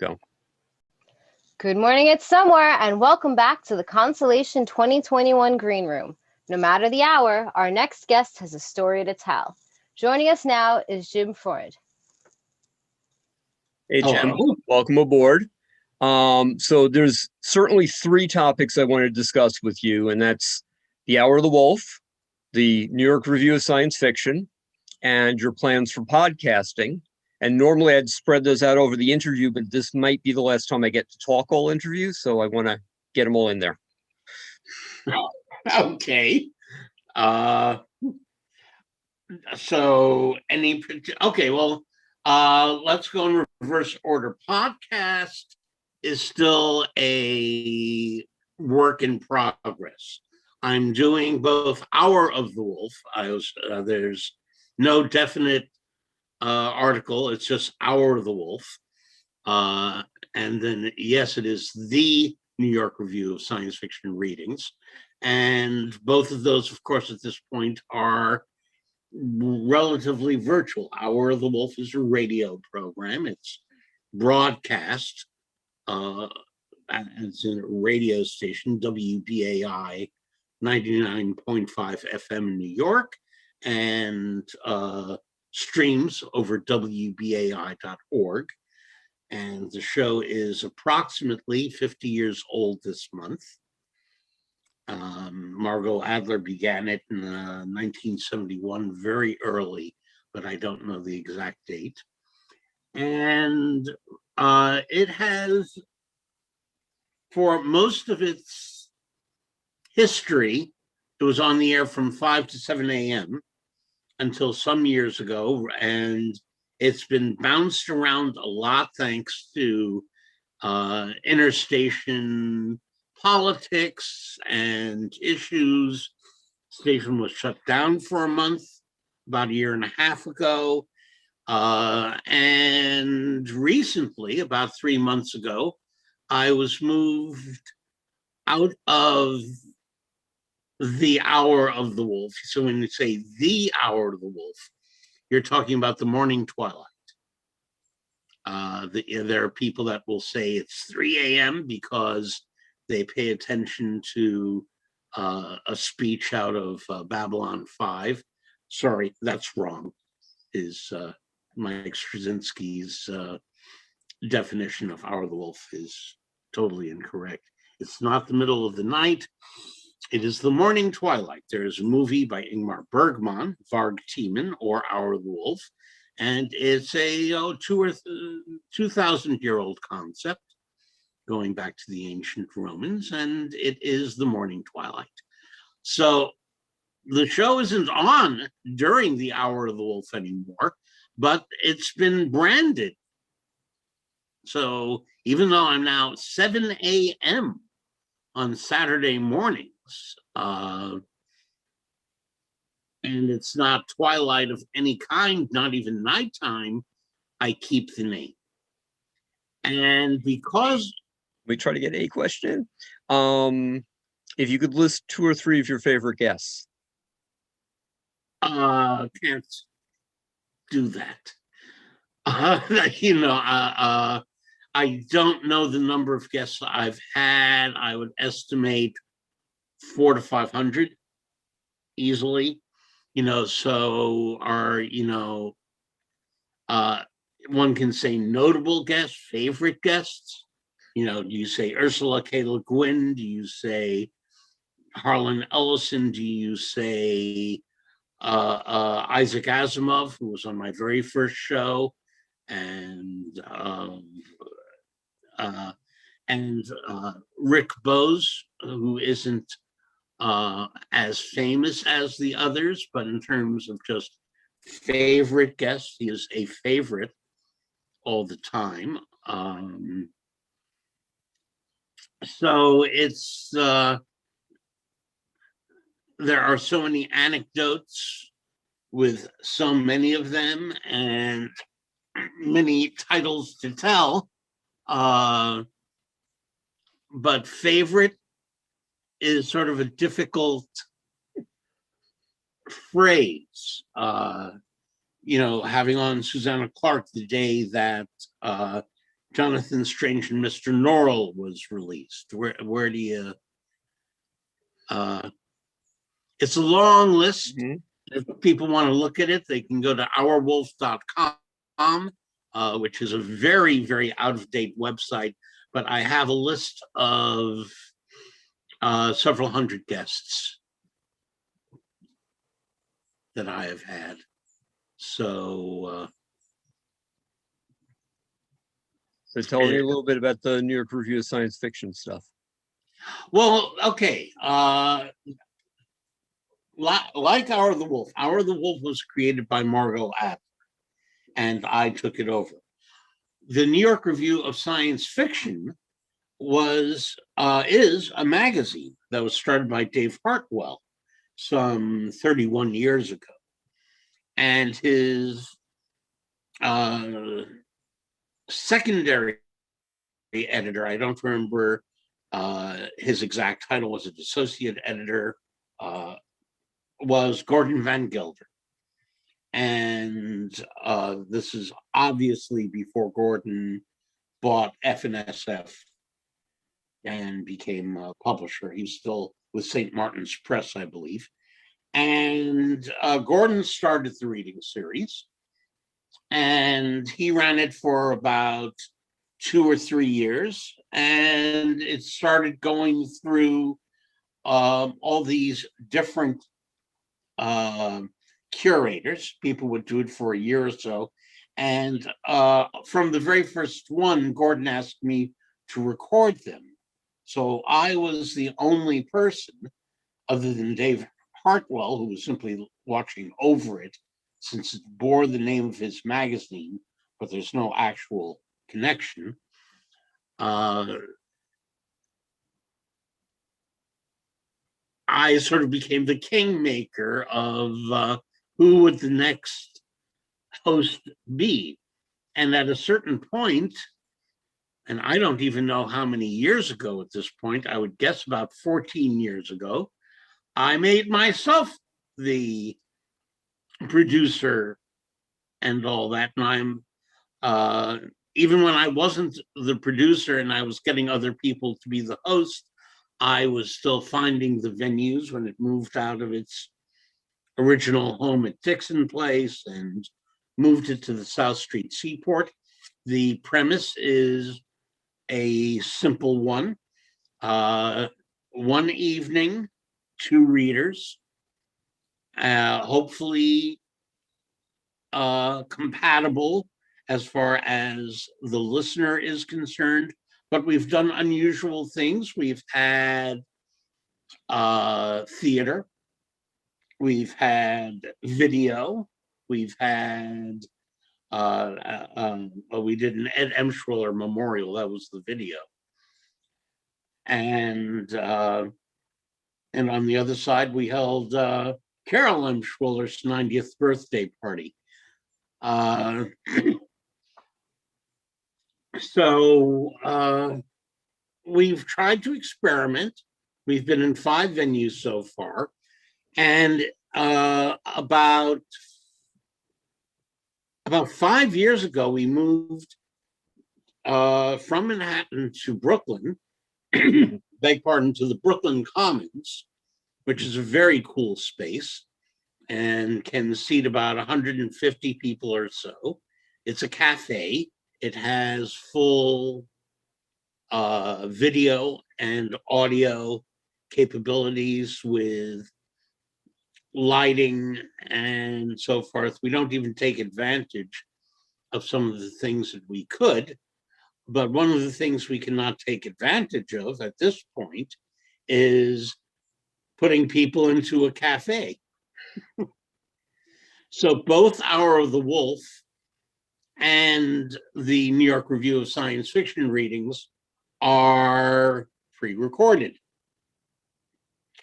Go. Good morning, it's somewhere, and welcome back to the Concellation 2021 Green Room. No matter the hour, our next guest has a story to tell. Joining us now is Jim Freund. Hey, Jim. Welcome aboard. So there's certainly three topics I want to discuss with you, and that's the Hour of the Wolf, the New York Review of Science Fiction, and your plans for podcasting. And normally I'd spread those out over the interview, but this might be the last time I get to talk all interview, so I want to get them all in there. Okay. Let's go in reverse order. Podcast is still a work in progress. I'm doing both Hour of the Wolf. There's no definite article. It's just Hour of the Wolf. And then, yes, it is the New York Review of Science Fiction Readings. And both of those, of course, at this point are relatively virtual. Hour of the Wolf is a radio program. It's broadcast. It's in a radio station, WBAI 99.5 FM in New York, and streams over WBAI.org. And the show is approximately 50 years old this month. Margot Adler began it in 1971, very early, but I don't know the exact date. And it has, for most of its history, it was on the air from 5 to 7 a.m. until some years ago, and it's been bounced around a lot thanks to interstation politics and issues. Station was shut down for a month about a year and a half ago. And recently, about 3 months ago, I was moved out of the Hour of the Wolf. So when you say the Hour of the Wolf, you're talking about the morning twilight. There are people that will say it's 3 a.m. because they pay attention to a speech out of Babylon 5. Sorry, that's wrong, is Mike Straczynski's definition of Hour of the Wolf is totally incorrect. It's not the middle of the night. It is the morning twilight. There is a movie by Ingmar Bergman, Varg Timen, or Hour of the Wolf, and it's a 2,000-year-old concept going back to the ancient Romans, and it is the morning twilight. So the show isn't on during the Hour of the Wolf anymore, but it's been branded. So even though I'm now 7 a.m. on Saturday mornings, and it's not twilight of any kind, not even nighttime, I keep the name. And because we try to get a question, if you could list 2 or 3 of your favorite guests. Can't do that. I don't know the number of guests I've had. I would estimate 400 to 500 easily. So one can say notable guests, favorite guests. Do you say Ursula K. Le Guin? Do you say Harlan Ellison? Do you say Isaac Asimov, who was on my very first show, and Rick Bose, who isn't as famous as the others, but in terms of just favorite guests, he is a favorite all the time. So it's there are so many anecdotes with so many of them and many titles to tell. But favorite is sort of a difficult phrase. Having on Susanna Clark the day that Jonathan Strange and Mr. Norrell was released. Where do you? It's a long list. Mhm. If people want to look at it, they can go to ourwolf.com, which is a very, very out-of-date website. But I have a list of several hundred guests that I have had. So Tell me a little bit about the New York Review of Science Fiction stuff. well, okay. Like Hour of the Wolf. Hour of the Wolf was created by Margot Adler, and I took it over. The New York Review of Science Fiction is a magazine that was started by Dave Hartwell some 31 years ago. And his secondary editor, I don't remember his exact title, was an associate editor, was Gordon Van Gelder. And this is obviously before Gordon bought F&SF and became a publisher. He's still with St. Martin's Press, I believe. And Gordon started the reading series, and he ran it for about 2 or 3 years. And it started going through all these different curators. People would do it for a year or so. And from the very first one, Gordon asked me to record them. So I was the only person, other than Dave Hartwell, who was simply watching over it, since it bore the name of his magazine, but there's no actual connection. I sort of became the kingmaker of who would the next host be. And at a certain point, and I don't even know how many years ago at this point, I would guess about 14 years ago, I made myself the producer and all that. And I'm, even when I wasn't the producer and I was getting other people to be the host, I was still finding the venues when it moved out of its original home at Dixon Place and moved it to the South Street Seaport. The premise is a simple one. One evening, 2 readers, hopefully compatible as far as the listener is concerned. But we've done unusual things. We've had theater. We've had video. We've had, we did an Ed Emschwiller memorial. That was the video. And on the other side, we held Carol Emschwiller's 90th birthday party. So we've tried to experiment. We've been in 5 venues so far. And about 5 years ago, we moved from Manhattan to Brooklyn, beg pardon, to the Brooklyn Commons, which is a very cool space and can seat about 150 people or so. It's a cafe. It has full video and audio capabilities with lighting and so forth. We don't even take advantage of some of the things that we could, but one of the things we cannot take advantage of at this point is putting people into a cafe. So both Hour of the Wolf and the New York Review of Science Fiction readings are pre-recorded.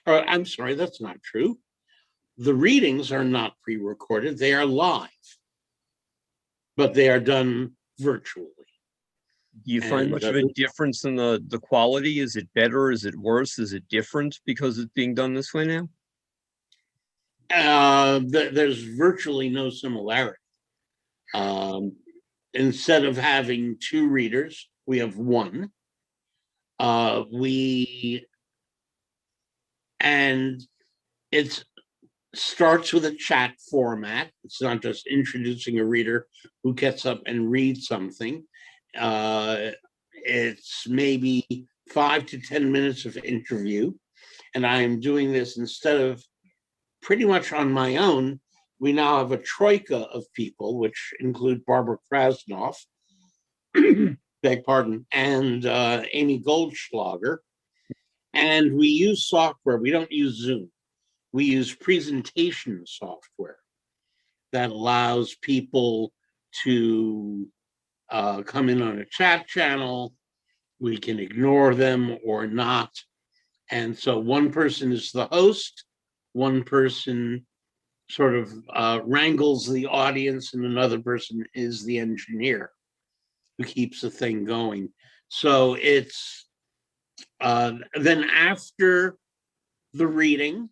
I'm sorry, that's not true. The readings are not pre-recorded, they are live, but they are done virtually. Do you find much of a difference in the quality? Is it better? Is it worse? Is it different because it's being done this way now? There's virtually no similarity. instead of having 2 readers, we have 1. And it starts with a chat format. It's not just introducing a reader who gets up and reads something. It's maybe 5 to 10 minutes of interview. And I am doing this instead of pretty much on my own. We now have a troika of people, which include Barbara Krasnoff, beg pardon, and Amy Goldschlager. And we use software. We don't use Zoom. We use presentation software that allows people to come in on a chat channel. We can ignore them or not. And so one person is the host, one person sort of wrangles the audience, and another person is the engineer who keeps the thing going. So it's then after the reading,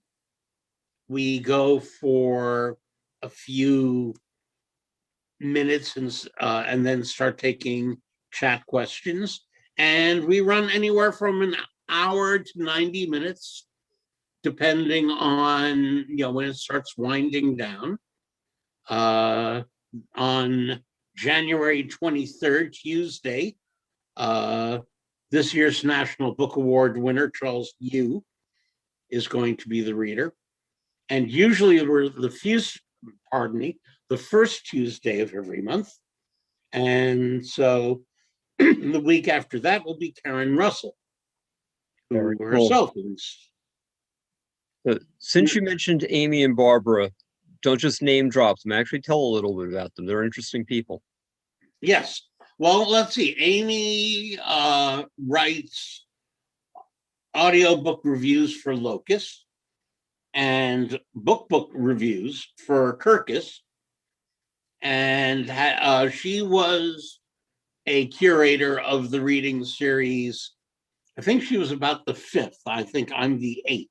we go for a few minutes and then start taking chat questions. And we run anywhere from an hour to 90 minutes, depending on, when it starts winding down. On January 23rd, Tuesday, this year's National Book Award winner, Charles Yu, is going to be the reader. And usually we're the first Tuesday of every month. And so the week after that will be Karen Russell, who herself is. Since you mentioned Amy and Barbara, don't just name drop them. Actually tell a little bit about them. They're interesting people. Yes. Well, let's see. Amy writes audiobook reviews for Locus and book reviews for Kirkus. And she was a curator of the reading series. I think she was about the 5th. I think I'm the 8th.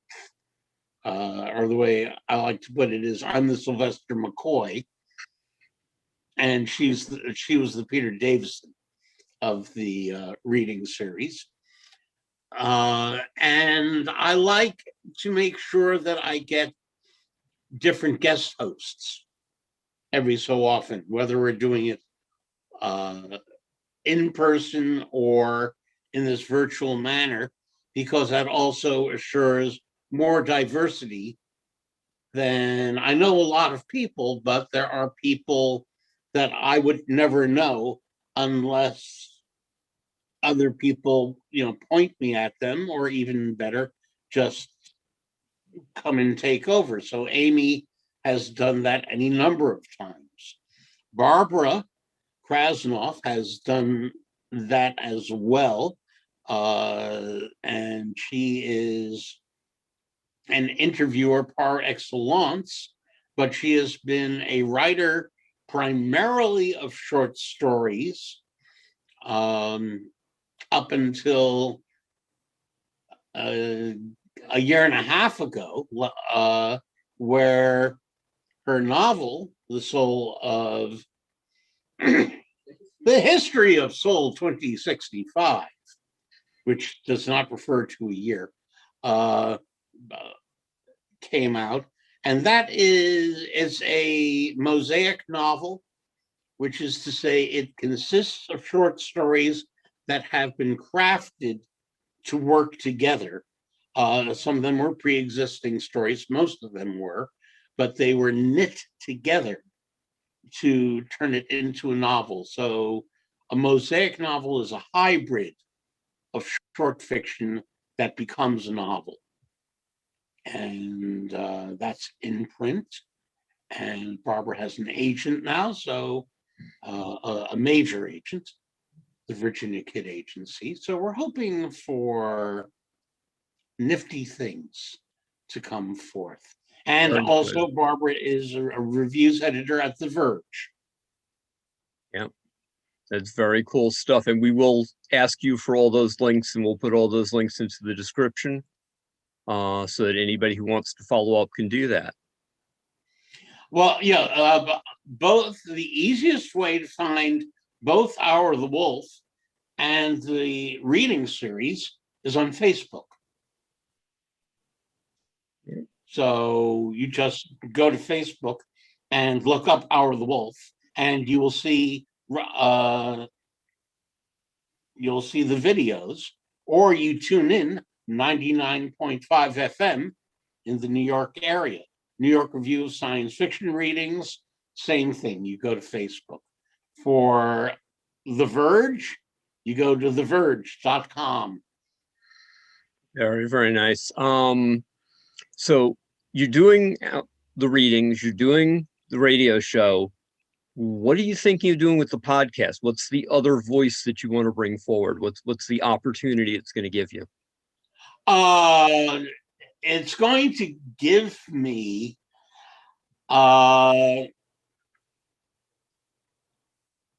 Or the way I like to put it is I'm the Sylvester McCoy, and she was the Peter Davison of the reading series. And I like to make sure that I get different guest hosts every so often, whether we're doing it in person or in this virtual manner, because that also assures more diversity. Than I know a lot of people, but there are people that I would never know unless other people, point me at them, or even better, just come and take over. So Amy has done that any number of times. Barbara Krasnoff has done that as well. And she is an interviewer par excellence, but she has been a writer primarily of short stories up until a year and a half ago, where her novel, The Soul of The History of Soul 2065, which does not refer to a year, came out. And that is a mosaic novel, which is to say it consists of short stories that have been crafted to work together. Some of them were pre-existing stories, most of them were, but they were knit together to turn it into a novel. So a mosaic novel is a hybrid of short fiction that becomes a novel. And that's in print. And Barbara has an agent now, so a major agent, the Virginia Kid Agency. So we're hoping for nifty things to come forth. And Very also, good. Barbara is a reviews editor at The Verge. Yeah, that's very cool stuff. And we will ask you for all those links, and we'll put all those links into the description so that anybody who wants to follow up can do that. Well, yeah, both the easiest way to find both Hour of the Wolf and the reading series is on Facebook. So you just go to Facebook and look up Hour of the Wolf, and you will see the videos, or you tune in 99.5 FM in the New York area. New York Review of Science Fiction readings, same thing. You go to Facebook. For The Verge, you go to theverge.com. Very, very nice. So you're doing the readings, you're doing the radio show. What are you thinking of doing with the podcast? What's the other voice that you want to bring forward? What's the opportunity it's going to give you? It's going to give me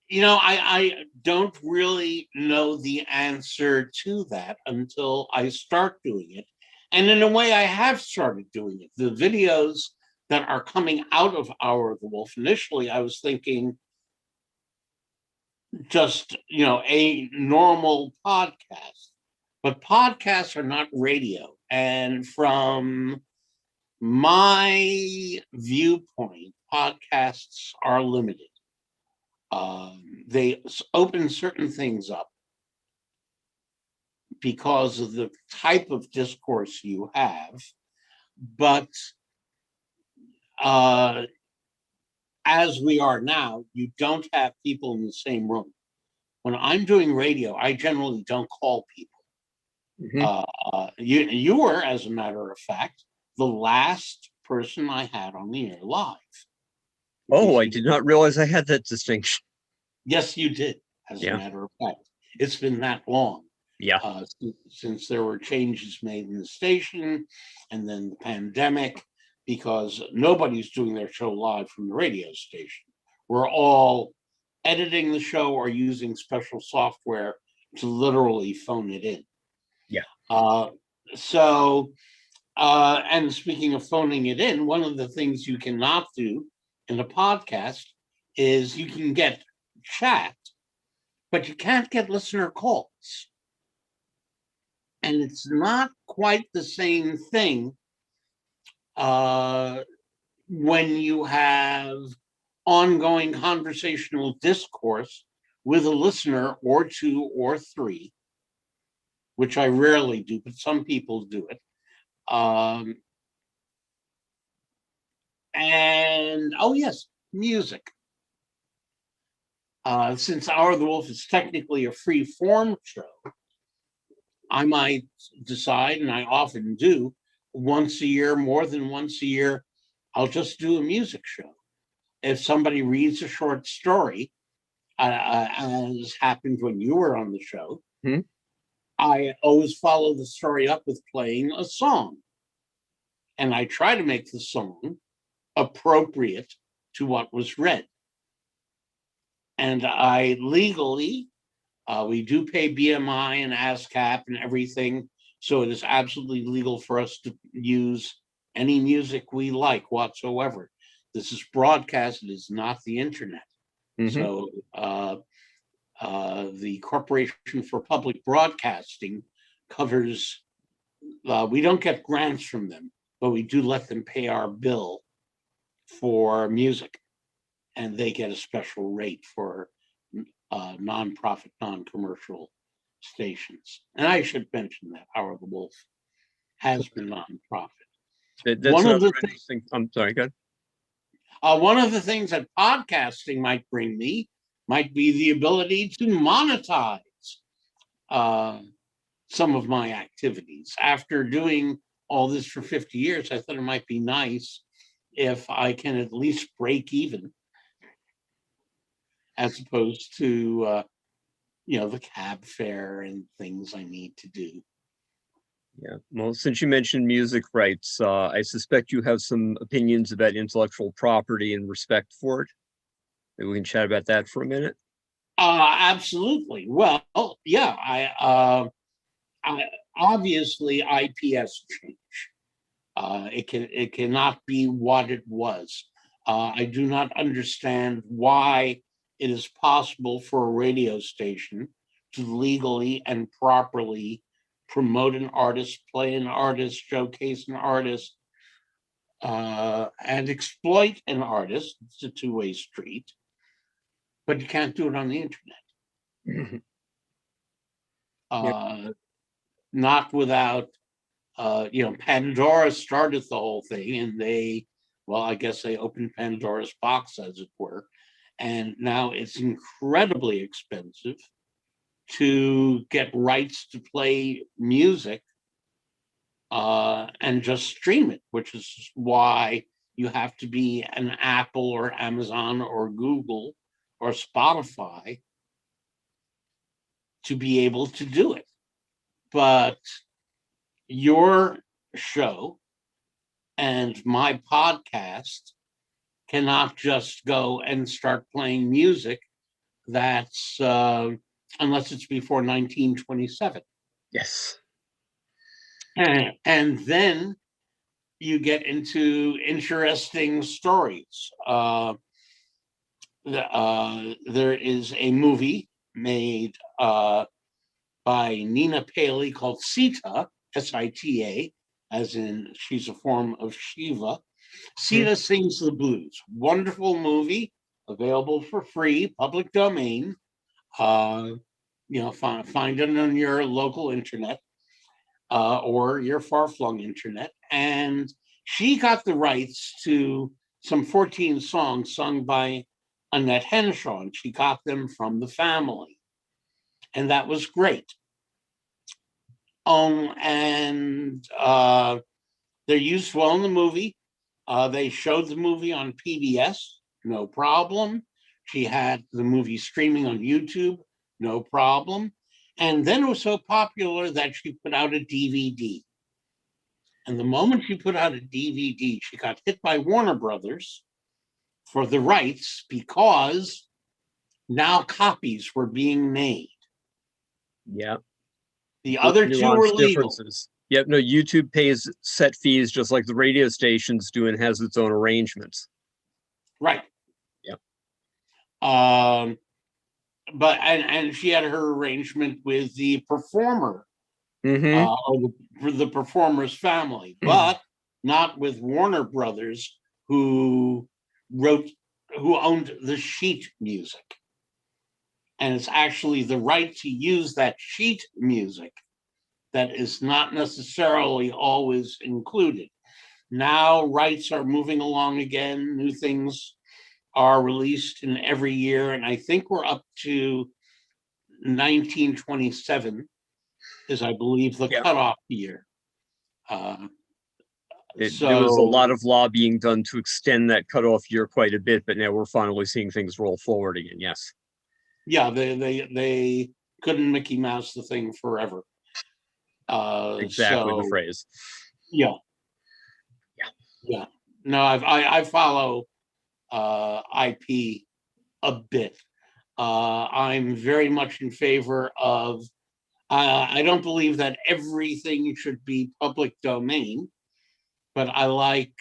I don't really know the answer to that until I start doing it. And in a way, I have started doing it. The videos that are coming out of Hour of the Wolf, initially, I was thinking just, a normal podcast. But podcasts are not radio. And from my viewpoint, podcasts are limited. They open certain things up because of the type of discourse you have, but as we are now, you don't have people in the same room. When I'm doing radio, I generally don't call people. Mm-hmm. You were, as a matter of fact, the last person I had on the air live. Oh, I did not realize I had that distinction. Yes, you did, as a matter of fact. It's been that long. Yeah. Since there were changes made in the station, and then the pandemic, because nobody's doing their show live from the radio station. We're all editing the show or using special software to literally phone it in. Yeah. And speaking of phoning it in, one of the things you cannot do in a podcast is you can get chat, but you can't get listener calls. And it's not quite the same thing when you have ongoing conversational discourse with a listener or two or three, which I rarely do, but some people do it. And, oh yes, music. Since Hour of the Wolf is technically a free form show, I might decide, and I often do, once a year, more than once a year, I'll just do a music show. If somebody reads a short story, as happened when you were on the show, I always follow the story up with playing a song. And I try to make the song appropriate to what was read. And I legally, we do pay BMI and ASCAP and everything, so it is absolutely legal for us to use any music we like whatsoever. This is broadcast, it is not the internet. So the Corporation for Public Broadcasting covers, we don't get grants from them, but we do let them pay our bill for music. And they get a special rate for nonprofit, non-commercial stations. And I should mention that Hour of the Wolf has been nonprofit. I'm sorry, go ahead. One of the things that podcasting might bring me might be the ability to monetize some of my activities. After doing all this for 50 years, I thought it might be nice if I can at least break even, as opposed to, the cab fare and things I need to do. Yeah, well, since you mentioned music rights, I suspect you have some opinions about intellectual property and respect for it. Maybe we can chat about that for a minute. Absolutely. Well, yeah, I obviously IP has changed. It cannot be what it was. I do not understand why it is possible for a radio station to legally and properly promote an artist, play an artist, showcase an artist, and exploit an artist. It's a two-way street, but you can't do it on the internet. Not without, Pandora started the whole thing, and I guess they opened Pandora's box, as it were. And now it's incredibly expensive to get rights to play music and just stream it, which is why you have to be an Apple or Amazon or Google or Spotify to be able to do it. But your show and my podcast cannot just go and start playing music that's unless it's before 1927. Yes. And then you get into interesting stories. There is a movie made by Nina Paley called Sita, Sita, as in she's a form of Shiva. Sita Sings the Blues. Wonderful movie, available for free, public domain. Find it on your local internet or your far-flung internet. And she got the rights to some 14 songs sung by Annette Henshaw, and she got them from the family. And that was great. They're used well in the movie. They showed the movie on PBS, no problem. She had the movie streaming on YouTube, no problem. And then it was so popular that she put out a DVD. And the moment she put out a DVD, she got hit by Warner Brothers for the rights because now copies were being made. Yeah. The other two were legal. Yep. No, YouTube pays set fees just like the radio stations do and has its own arrangements. Right. Yep. But she had her arrangement with the performer, or the performer's family, but not with Warner Brothers, who owned the sheet music. And it's actually the right to use that sheet music that is not necessarily always included. Now rights are moving along again. New things are released in every year. And I think we're up to 1927 is, I believe, the cutoff year. There was a lot of lobbying done to extend that cutoff year quite a bit, but now we're finally seeing things roll forward again. Yes. Yeah, they couldn't Mickey Mouse the thing forever. Exactly the phrase. Yeah. No, I follow IP a bit. I'm very much in favor of. I don't believe that everything should be public domain, but I like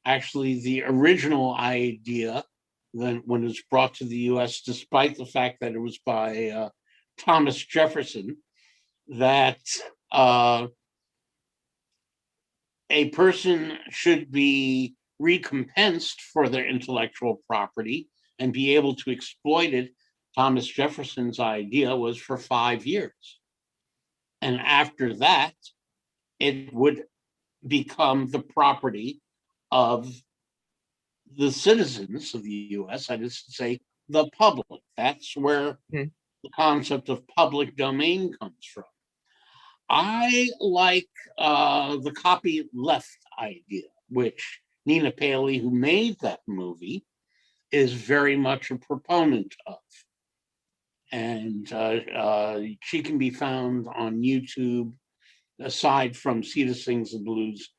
actually the original idea that when it was brought to the U.S., despite the fact that it was by Thomas Jefferson, that a person should be recompensed for their intellectual property and be able to exploit it. Thomas Jefferson's idea was for 5 years. And after that, it would become the property of the citizens of the US, that is to say, the public. That's where the concept of public domain comes from. I like the copyleft idea, which Nina Paley, who made that movie, is very much a proponent of. And she can be found on YouTube, aside from Sita Sings the Blues,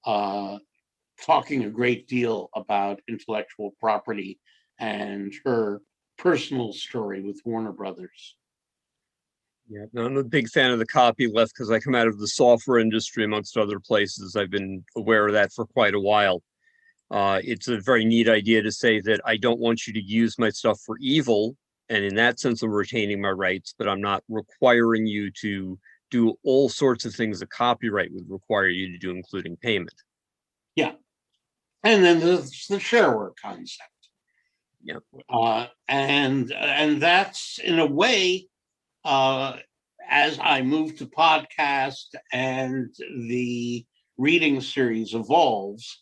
talking a great deal about intellectual property and her personal story with Warner Brothers. Yeah, no, I'm a big fan of the copyleft because I come out of the software industry, amongst other places. I've been aware of that for quite a while. It's a very neat idea to say that I don't want you to use my stuff for evil. And in that sense, I'm retaining my rights, but I'm not requiring you to do all sorts of things that copyright would require you to do, including payment. Yeah. And then there's the shareware concept. Yeah. And that's in a way, as I move to podcast and the reading series evolves,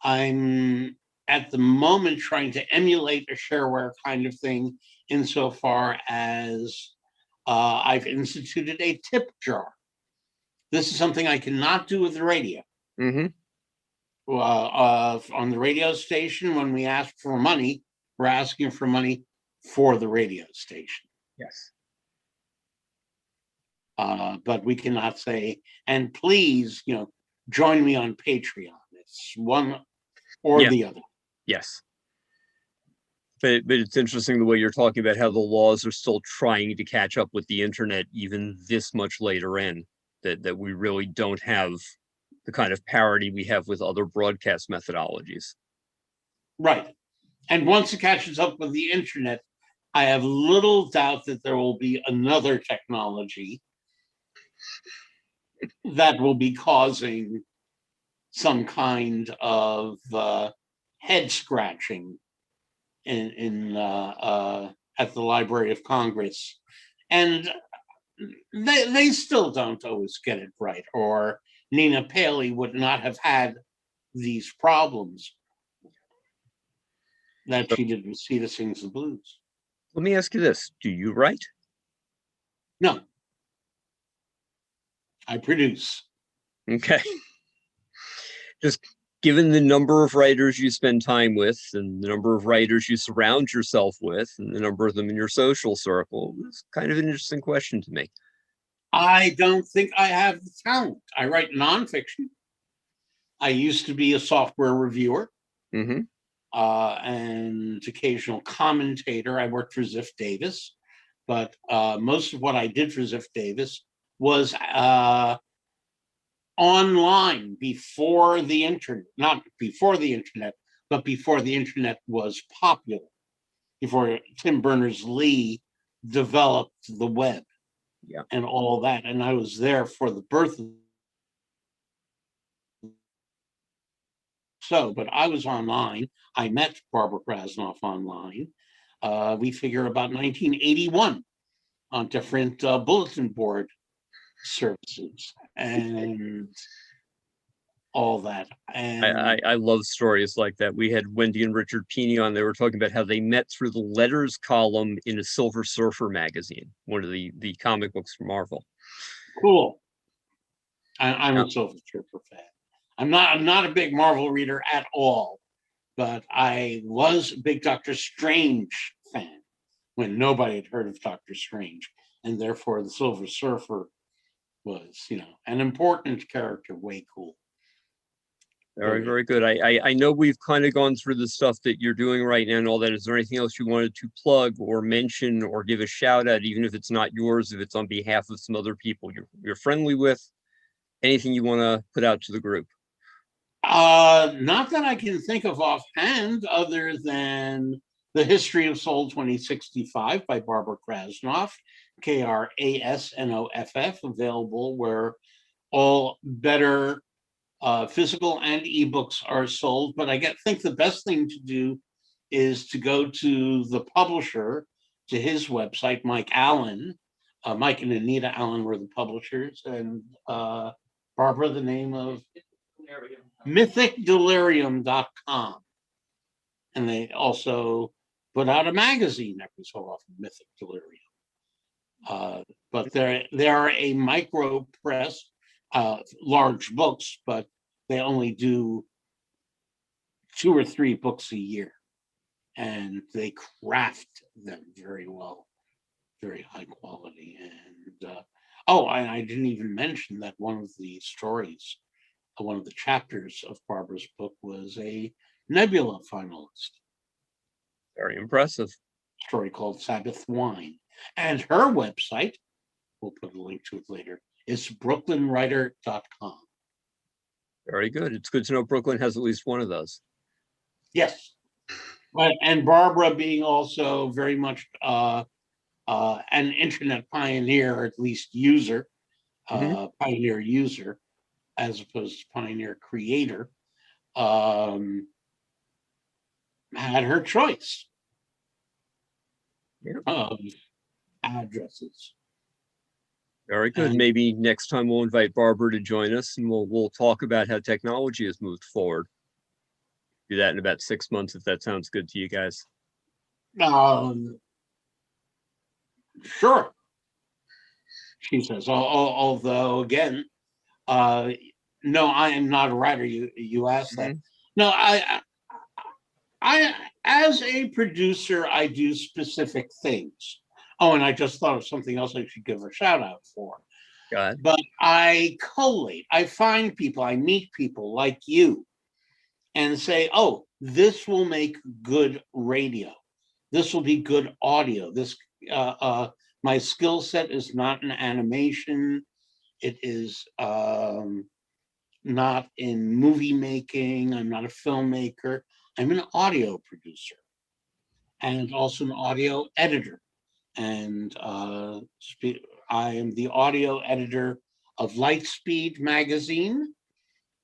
I'm at the moment trying to emulate a shareware kind of thing insofar as I've instituted a tip jar. This is something I cannot do with the radio. Mm-hmm. On the radio station, when we ask for money, we're asking for money for the radio station. Yes. But we cannot say, and please, join me on Patreon. It's one or the other. Yes. But it's interesting the way you're talking about how the laws are still trying to catch up with the internet even this much later in, that we really don't have the kind of parity we have with other broadcast methodologies. Right. And once it catches up with the internet, I have little doubt that there will be another technology that will be causing some kind of head scratching at the Library of Congress. And they still don't always get it right, or Nina Paley would not have had these problems that she did with Sita Sings the Blues. Let me ask you this. Do you write? No. I produce. Okay. Just given the number of writers you spend time with and the number of writers you surround yourself with and the number of them in your social circle, it's kind of an interesting question to me. I don't think I have the talent. I write nonfiction. I used to be a software reviewer. Mm-hmm. And occasional commentator. I worked for Ziff Davis, but most of what I did for Ziff Davis was online before the internet, not before the internet, but before the internet was popular, before Tim Berners-Lee developed the web and all that. And I was there for the birth of but I was online. I met Barbara Krasnoff online. We figure about 1981 on different bulletin board services and all that. And I love stories like that. We had Wendy and Richard Pini on. They were talking about how they met through the letters column in a Silver Surfer magazine, one of the comic books from Marvel. Cool. I'm a Silver Surfer fan. I'm not a big Marvel reader at all, but I was a big Doctor Strange fan when nobody had heard of Doctor Strange, and therefore the Silver Surfer was, an important character, way cool. Very, very good. I know we've kind of gone through the stuff that you're doing right now and all that. Is there anything else you wanted to plug or mention or give a shout out, even if it's not yours, if it's on behalf of some other people you're friendly with? Anything you want to put out to the group? Not that I can think of offhand, other than The History of Soul 2065 by Barbara Krasnoff, Krasnoff, available where all better physical and ebooks are sold. But I think the best thing to do is to go to the publisher, to his website, Mike Allen. Mike and Anita Allen were the publishers, and Barbara, the name of mythicdelirium.com. And they also put out a magazine every so often, Mythic Delirium. But they are a micro press, large books, but they only do 2 or 3 books a year. And they craft them very well, very high quality. And I didn't even mention that one of the stories, one of the chapters of Barbara's book was a Nebula finalist. Very impressive. Story called Sabbath Wine. And her website, we'll put a link to it later, is brooklynwriter.com. Very good. It's good to know Brooklyn has at least one of those. Yes. But and Barbara being also very much an internet pioneer, or at least user, Mhm. pioneer user, as opposed to pioneer creator, um, had her choice Yeah. of addresses. Very good. And Maybe next time we'll invite Barbara to join us and we'll talk about how technology has moved forward. Do that in about 6 months if that sounds good to you guys. um, sure, she says, although again, uh, no, I am not a writer. You asked that. Mhm. No, I, as a producer, I do specific things. Oh, and I just thought of something else I should give a shout out for. Go ahead. But I collate, I find people, I meet people like you and say, oh, this will make good radio. This will be good audio. My skill set is not in animation. It is not in movie making. I'm not a filmmaker. I'm an audio producer and also an audio editor. And I am the audio editor of Lightspeed Magazine,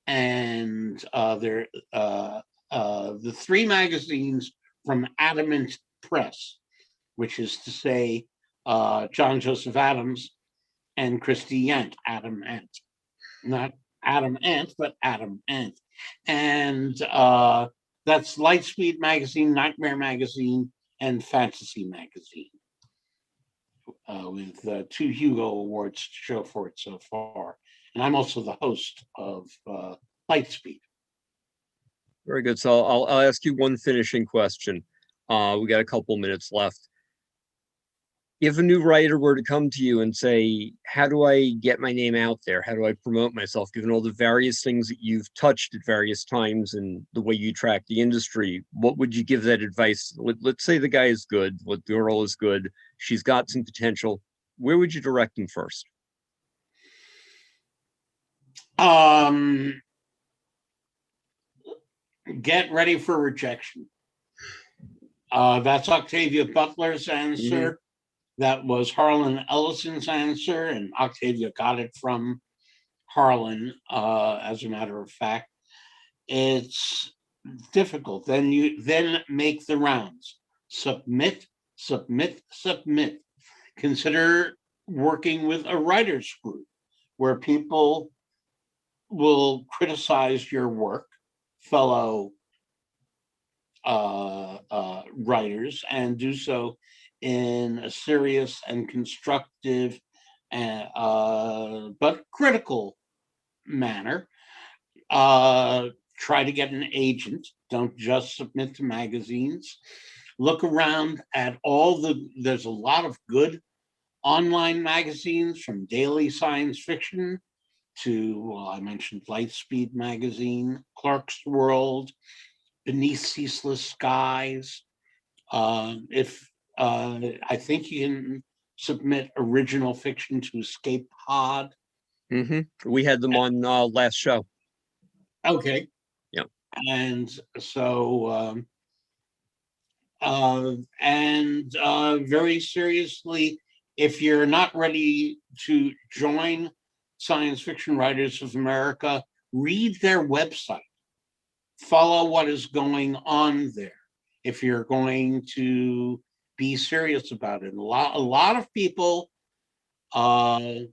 and the three magazines from Adamant Press, which is to say John Joseph Adams and Christy Ant, Adam Ant, not Adam Ant, but Adam Ant. And that's Lightspeed Magazine, Nightmare Magazine, and Fantasy Magazine, with 2 Hugo Awards to show for it so far. And I'm also the host of Lightspeed. Very good. So I'll ask you one finishing question. We got a couple minutes left. If a new writer were to come to you and say, how do I get my name out there? How do I promote myself, given all the various things that you've touched at various times and the way you track the industry? What would you give that advice? Let's say the guy is good, the girl is good, she's got some potential. Where would you direct them first? Um, get ready for rejection. That's Octavia Butler's Mhm. answer. That was Harlan Ellison's answer, and Octavia got it from Harlan, as a matter of fact. It's difficult. Then make the rounds. Submit, submit, submit. Consider working with a writer's group where people will criticize your work, fellow writers, and do so in a serious and constructive but critical manner. Try to get an agent. Don't just submit to magazines. Look around at there's a lot of good online magazines, from daily science fiction to, well, I mentioned Lightspeed Magazine, Clark's World, Beneath Ceaseless Skies. If I think you can submit original fiction to Escape Pod. We had them on last show. Okay. Yeah. And so, very seriously, if you're not ready to join Science Fiction Writers of America, read their website. Follow what is going on there if you're going to be serious about it. A lot of people, when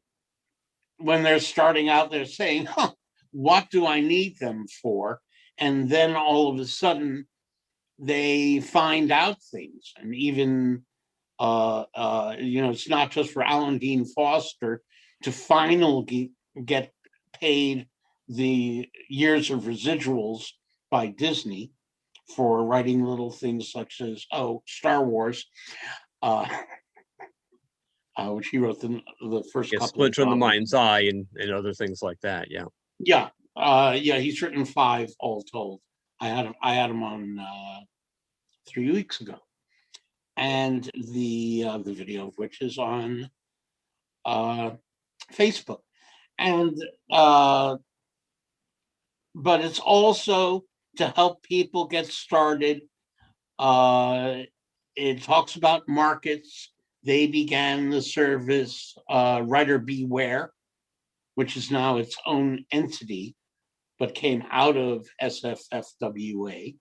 they're starting out, they're saying, huh, what do I need them for? And then all of a sudden, they find out things. And even, it's not just for Alan Dean Foster to finally get paid the years of residuals by Disney for writing little things such as, Star Wars, which he wrote the first Yeah, couple of Splinter in the novels. Mind's Eye and other things like that. Yeah. Yeah, he's written 5 all told. I had him on 3 weeks ago, and the video of which is on Facebook, and but it's also to help people get started. It talks about markets. They began the service, Writer Beware, which is now its own entity, but came out of SFFWA.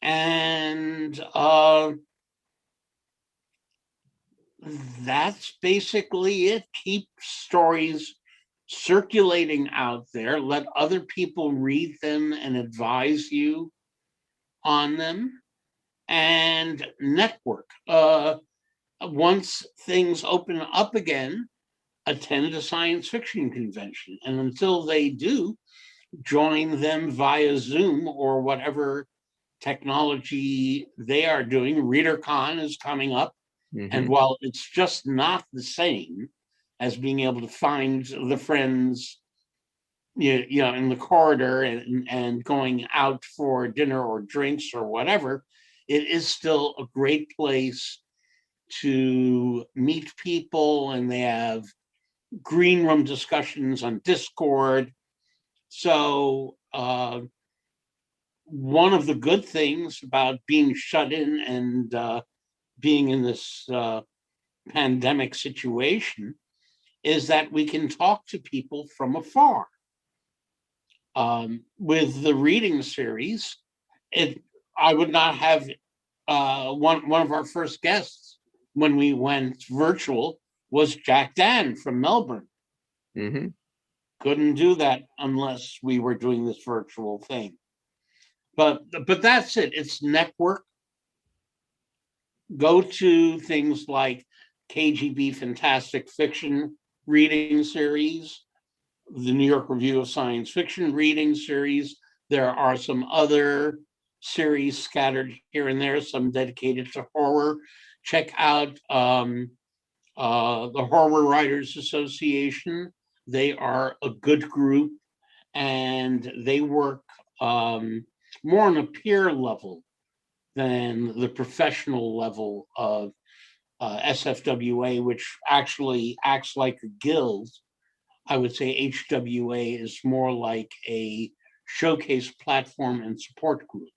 And that's basically it. Keep stories circulating out there. Let other people read them and advise you on them. And network. Once things open up again, attend a science fiction convention. And until they do, join them via Zoom or whatever technology they are doing. ReaderCon is coming up. And while it's just not the same as being able to find the friends, you know, in the corridor and going out for dinner or drinks or whatever, it is still a great place to meet people, and they have green room discussions on Discord. So one of the good things about being shut in and being in this pandemic situation is that we can talk to people from afar. With the reading series, I would not have one of our first guests when we went virtual was Jack Dan from Melbourne. Couldn't do that unless we were doing this virtual thing. But that's it. It's network. Go to things like KGB Fantastic Fiction reading series, the New York Review of Science Fiction reading series. There are some other series scattered here and there, some dedicated to horror. Check out the Horror Writers Association. They are a good group, and they work more on a peer level than the professional level of SFWA, which actually acts like a guild. I would say HWA is more like a showcase platform and support group.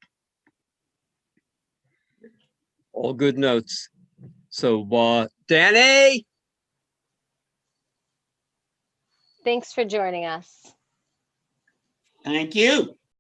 All good notes. So, Danny! Thanks for joining us. Thank you.